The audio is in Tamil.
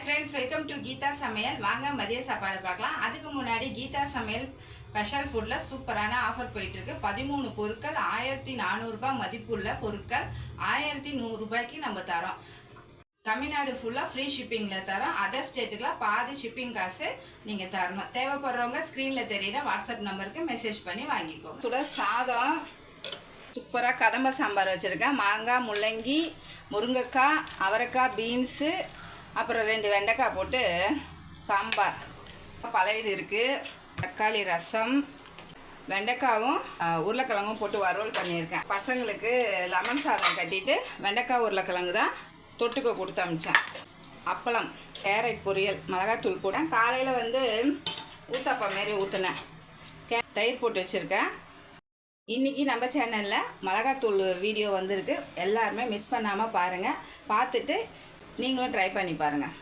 friends, welcome to Geetha Samayal. வாங்க மதிய சாப்பாடு பார்க்கலாம். அதுக்கு முன்னாடி கீதா சமையல் ஸ்பெஷல் ஃபுட்ல சூப்பரான ஆஃபர் போயிட்டு இருக்கு. 13 பொருட்கள் 1400 ரூபாய் மதிப்புள்ள பொருட்கள் 1100 ரூபாய்க்கு நம்ம தரோம். தமிழ்நாடு ஃபுல்லா ஃப்ரீ ஷிப்பிங்ல தரோம். அதர் ஸ்டேட்டுக்குலாம் பாதி ஷிப்பிங் காசு நீங்க தரணும். தேவைப்படுறவங்க ஸ்கிரீன்ல தெரியுற வாட்ஸ்அப் நம்பருக்கு மெசேஜ் பண்ணி வாங்கிக்கோங்க. சுட சாதம் சூப்பராக கதம்ப சாம்பார் வச்சுருக்கேன். மாங்காய், முள்ளங்கி, முருங்கைக்காய், அவரைக்காய், பீன்ஸு, அப்புறம் 2 வெண்டைக்காய் போட்டு சாம்பார். பழையது இருக்குது. தக்காளி ரசம், வெண்டைக்காவும் உருளைக்கிழங்கும் போட்டு வறுவல் பண்ணியிருக்கேன். பசங்களுக்கு லெமன் சாதம் கட்டிட்டு வெண்டைக்காய் உருளைக்கிழங்கு தான் தொட்டுக்க கொடுத்து அமிச்சேன். அப்பளம், கேரட் பொரியல், மிளகாத்தூள் போட்டேன். காலையில் ஊத்தாப்பா மாரி ஊற்றினேன். தயிர் போட்டு வச்சுருக்கேன். இன்றைக்கி நம்ம சேனலில் மிளகாத்தூள் வீடியோ வந்திருக்கு. எல்லாருமே மிஸ் பண்ணாமல் பாருங்கள். பார்த்துட்டு நீங்களும் ட்ரை பண்ணி பாருங்கள்.